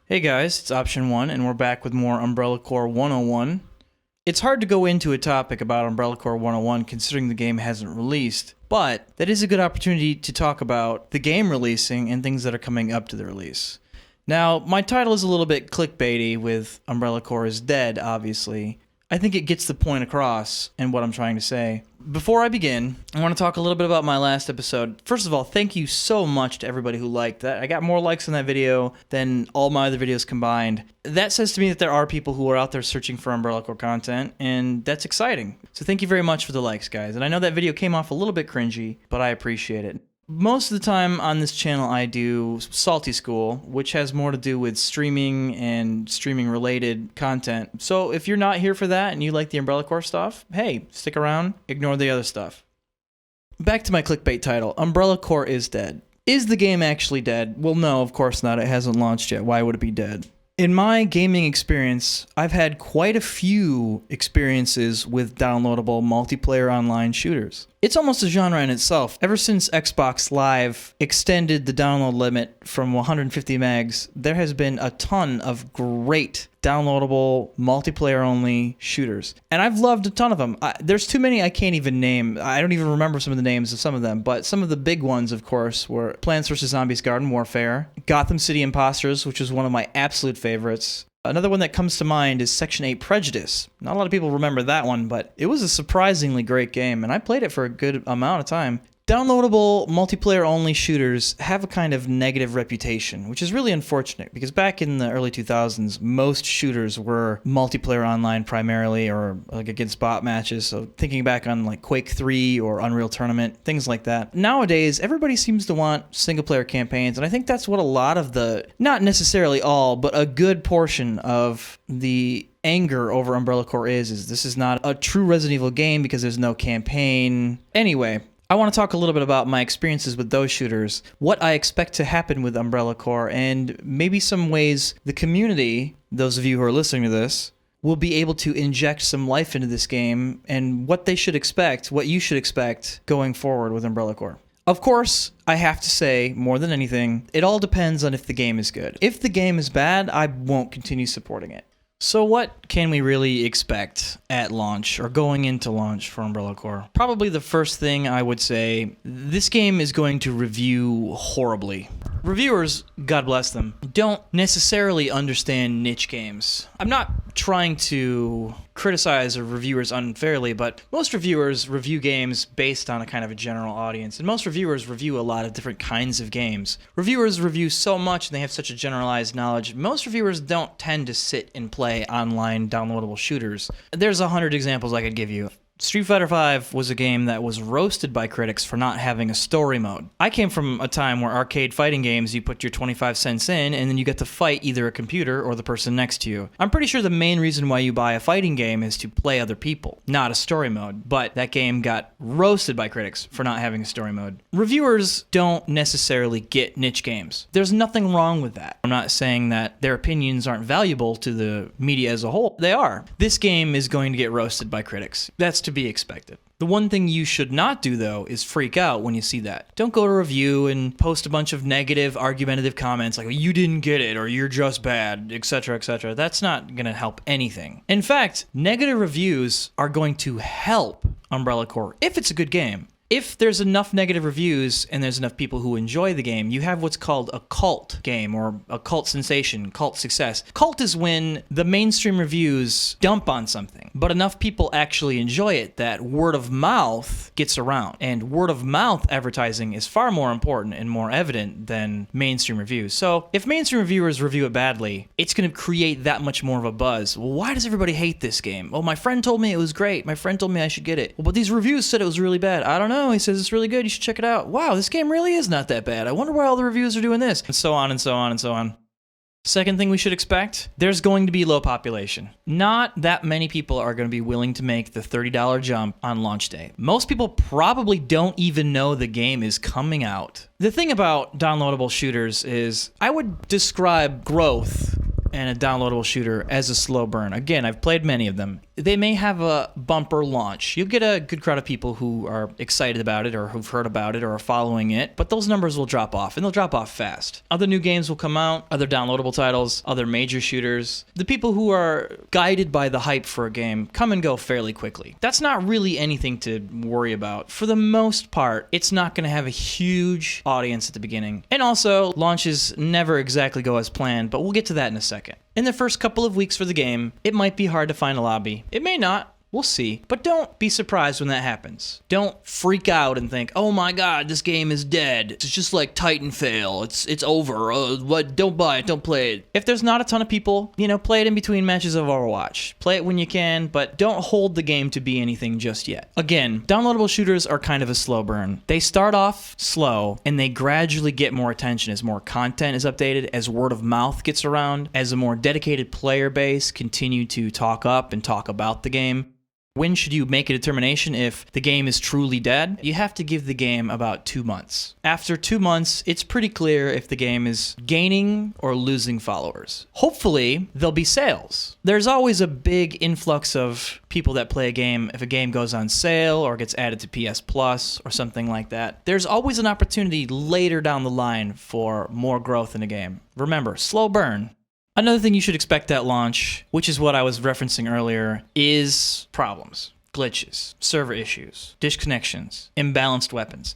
Hey guys, it's Option 1, and we're back with more Umbrella Corps 101. It's hard to go into a topic about Umbrella Corps 101 considering the game hasn't released, but that is a good opportunity to talk about the game releasing and things that are coming up to the release. Now, my title is a little bit clickbaity with Umbrella Corps is dead, obviously. I think it gets the point across in what I'm trying to say. Before I begin, I want to talk a little bit about my last episode. First of all, thank you so much to everybody who liked that. I got more likes on that video than all my other videos combined. That says to me that there are people who are out there searching for Umbrella Corps content, and that's exciting. So thank you very much for the likes, guys. And I know that video came off a little bit cringy, but I appreciate it. Most of the time on this channel I do Salty School, which has more to do with streaming and streaming related content. So if you're not here for that and you like the Umbrella Corps stuff, hey, stick around, ignore the other stuff. Back to my clickbait title, Umbrella Corps is dead. Is the game actually dead? Well, no, of course not. It hasn't launched yet. Why would it be dead? In my gaming experience, I've had quite a few experiences with downloadable multiplayer online shooters. It's almost a genre in itself. Ever since Xbox Live extended the download limit from 150 megs, there has been a ton of great downloadable multiplayer-only shooters. And I've loved a ton of them. There's too many I can't even name. I don't even remember some of the names of some of them, but some of the big ones, of course, were Plants vs. Zombies Garden Warfare, Gotham City Imposters, which is one of my absolute favorites. Another one that comes to mind is Section 8 Prejudice. Not a lot of people remember that one, but it was a surprisingly great game, and I played it for a good amount of time. Downloadable multiplayer-only shooters have a kind of negative reputation, which is really unfortunate because back in the early 2000s, most shooters were multiplayer online primarily or like against bot matches. So thinking back on like Quake 3 or Unreal Tournament, things like that. Nowadays, everybody seems to want single-player campaigns, and I think that's what a lot of the, not necessarily all, but a good portion of the anger over Umbrella Corps is this is not a true Resident Evil game because there's no campaign. Anyway, I want to talk a little bit about my experiences with those shooters, what I expect to happen with Umbrella Corps, and maybe some ways the community, those of you who are listening to this, will be able to inject some life into this game and what they should expect, what you should expect going forward with Umbrella Corps. Of course, I have to say, more than anything, it all depends on if the game is good. If the game is bad, I won't continue supporting it. So what can we really expect at launch or going into launch for Umbrella Corps? Probably the first thing I would say, this game is going to review horribly. Reviewers, God bless them, don't necessarily understand niche games. I'm not trying to criticize reviewers unfairly, but most reviewers review games based on a kind of a general audience, and most reviewers review a lot of different kinds of games. Reviewers review so much and they have such a generalized knowledge. Most reviewers don't tend to sit and play online downloadable shooters. There's 100 examples I could give you. Street Fighter V was a game that was roasted by critics for not having a story mode. I came from a time where arcade fighting games, you put your 25 cents in and then you get to fight either a computer or the person next to you. I'm pretty sure the main reason why you buy a fighting game is to play other people, not a story mode, but that game got roasted by critics for not having a story mode. Reviewers don't necessarily get niche games. There's nothing wrong with that. I'm not saying that their opinions aren't valuable to the media as a whole. They are. This game is going to get roasted by critics. That's to be expected. The one thing you should not do, though, is freak out when you see that. Don't go to review and post a bunch of negative, argumentative comments like, you didn't get it, or you're just bad, etc., etc. That's not going to help anything. In fact, negative reviews are going to help Umbrella Corps if it's a good game. If there's enough negative reviews and there's enough people who enjoy the game, you have what's called a cult game or a cult sensation, cult success. Cult is when the mainstream reviews dump on something, but enough people actually enjoy it that word of mouth gets around. And word of mouth advertising is far more important and more evident than mainstream reviews. So if mainstream reviewers review it badly, it's going to create that much more of a buzz. Well, why does everybody hate this game? Oh, my friend told me it was great. My friend told me I should get it. Well, but these reviews said it was really bad. I don't know. He says it's really good. You should check it out. Wow, this game really is not that bad. I wonder why all the reviews are doing this. And so on and so on and so on. Second thing we should expect, there's going to be low population. Not that many people are going to be willing to make the $30 jump on launch day. Most people probably don't even know the game is coming out. The thing about downloadable shooters is I would describe growth and a downloadable shooter as a slow burn. Again, I've played many of them. they may have a bumper launch. You'll get a good crowd of people who are excited about it or who've heard about it or are following it, but those numbers will drop off, and they'll drop off fast. Other new games will come out, other downloadable titles, other major shooters. The people who are guided by the hype for a game come and go fairly quickly. That's not really anything to worry about. For the most part, it's not going to have a huge audience at the beginning. And also, launches never exactly go as planned, but we'll get to that in a second. In the first couple of weeks for the game, it might be hard to find a lobby. It may not. We'll see. But don't be surprised when that happens. Don't freak out and think, oh my god, this game is dead. It's just like Titanfall. It's over. Don't buy it. Don't play it. If there's not a ton of people, play it in between matches of Overwatch. Play it when you can, but don't hold the game to be anything just yet. Again, downloadable shooters are kind of a slow burn. They start off slow, and they gradually get more attention as more content is updated, as word of mouth gets around, as a more dedicated player base continue to talk up and talk about the game. When should you make a determination if the game is truly dead? You have to give the game about 2 months. After 2 months, it's pretty clear if the game is gaining or losing followers. Hopefully, there'll be sales. There's always a big influx of people that play a game if a game goes on sale or gets added to PS Plus or something like that. There's always an opportunity later down the line for more growth in a game. Remember, slow burn. Another thing you should expect at launch, which is what I was referencing earlier, is problems, glitches, server issues, disconnections, imbalanced weapons.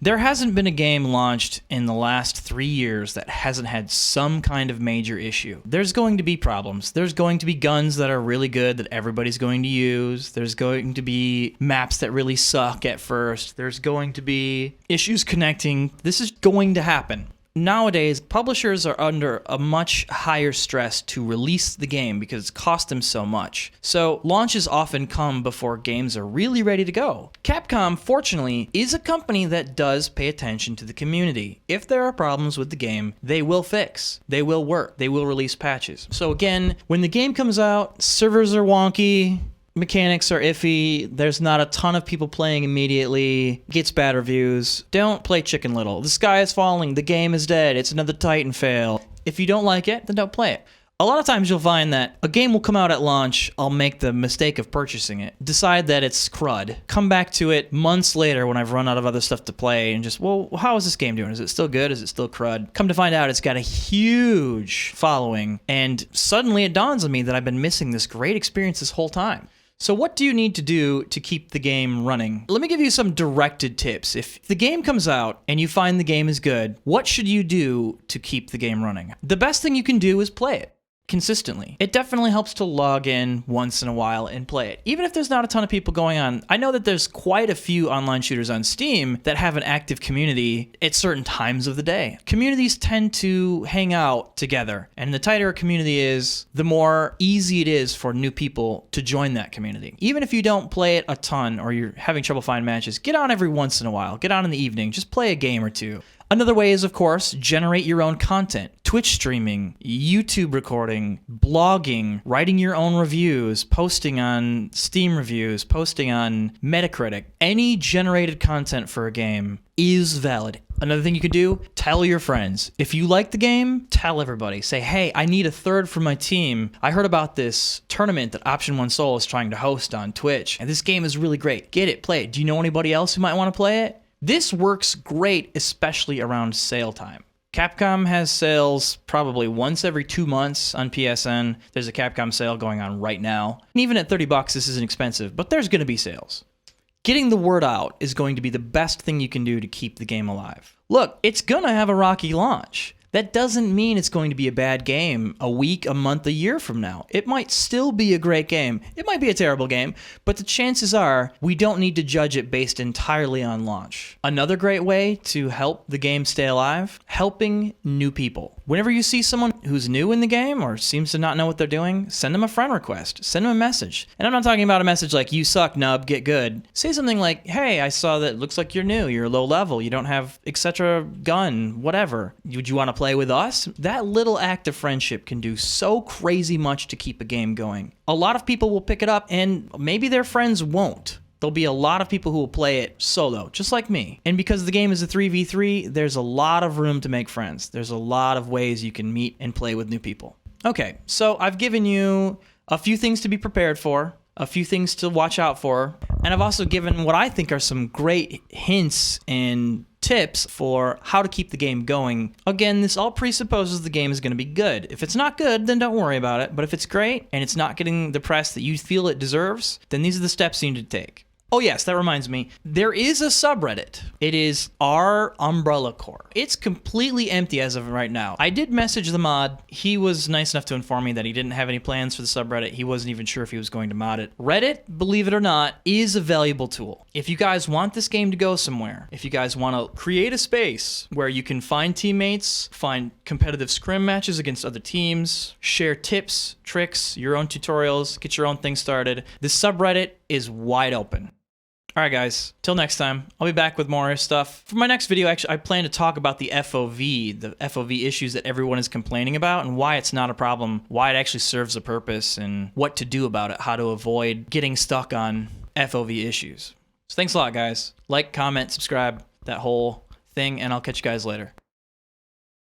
There hasn't been a game launched in the last 3 years that hasn't had some kind of major issue. There's going to be problems. There's going to be guns that are really good that everybody's going to use. There's going to be maps that really suck at first. There's going to be issues connecting. This is going to happen. Nowadays, publishers are under a much higher stress to release the game because it's cost them so much. So launches often come before games are really ready to go. Capcom, fortunately, is a company that does pay attention to the community. If there are problems with the game, they will fix. They will work. They will release patches. So again, when the game comes out, servers are wonky, mechanics are iffy, there's not a ton of people playing immediately, gets bad reviews. Don't play Chicken Little. The sky is falling, the game is dead, it's another Titanfall. If you don't like it, then don't play it. A lot of times you'll find that a game will come out at launch, I'll make the mistake of purchasing it, decide that it's crud, come back to it months later when I've run out of other stuff to play and just, well, how is this game doing? Is it still good? Is it still crud? Come to find out it's got a huge following, and suddenly it dawns on me that I've been missing this great experience this whole time. So what do you need to do to keep the game running? Let me give you some directed tips. If the game comes out and you find the game is good, what should you do to keep the game running? The best thing you can do is play it consistently. It definitely helps to log in once in a while and play it, even if there's not a ton of people going on. I know that there's quite a few online shooters on Steam that have an active community at certain times of the day. Communities tend to hang out together, and the tighter a community is, the more easy it is for new people to join that community. Even if you don't play it a ton or you're having trouble finding matches, get on every once in a while. Get on in the evening. Just play a game or two. Another way is, of course, generate your own content. Twitch streaming, YouTube recording, blogging, writing your own reviews, posting on Steam reviews, posting on Metacritic. Any generated content for a game is valid. Another thing you could do, tell your friends. If you like the game, tell everybody. Say, hey, I need a third for my team. I heard about this tournament that Option One Soul is trying to host on Twitch, and this game is really great. Get it, play it. Do you know anybody else who might want to play it? This works great, especially around sale time. Capcom has sales probably once every 2 months on PSN. There's a Capcom sale going on right now. And even at $30, this isn't expensive, but there's going to be sales. Getting the word out is going to be the best thing you can do to keep the game alive. Look, it's going to have a rocky launch. That doesn't mean it's going to be a bad game a week, a month, a year from now. It might still be a great game. It might be a terrible game, but the chances are we don't need to judge it based entirely on launch. Another great way to help the game stay alive, helping new people. Whenever you see someone who's new in the game or seems to not know what they're doing, send them a friend request. Send them a message. And I'm not talking about a message like, you suck, nub, get good. Say something like, hey, I saw that it looks like you're new, you're low level, you don't have etc. gun, whatever. Would you want to play with us? That little act of friendship can do so crazy much to keep a game going. A lot of people will pick it up and maybe their friends won't. There'll be a lot of people who will play it solo, just like me. And because the game is a 3v3, there's a lot of room to make friends. There's a lot of ways you can meet and play with new people. Okay, so I've given you a few things to be prepared for. a few things to watch out for. And I've also given what I think are some great hints and tips for how to keep the game going. Again, this all presupposes the game is going to be good. If it's not good, then don't worry about it. But if it's great and it's not getting the press that you feel it deserves, then these are the steps you need to take. Oh yes, that reminds me. There is a subreddit. It is r Umbrella Corps. It's completely empty as of right now. I did message the mod. He was nice enough to inform me that he didn't have any plans for the subreddit. He wasn't even sure if he was going to mod it. Reddit, believe it or not, is a valuable tool. If you guys want this game to go somewhere, if you guys want to create a space where you can find teammates, find competitive scrim matches against other teams, share tips, tricks, your own tutorials, get your own thing started, this subreddit is wide open. All right, guys, till next time, I'll be back with more stuff. For my next video, actually, I plan to talk about the FOV issues that everyone is complaining about and why it's not a problem, why it actually serves a purpose, and what to do about it, how to avoid getting stuck on FOV issues. So thanks a lot, guys. Like, comment, subscribe, that whole thing, and I'll catch you guys later.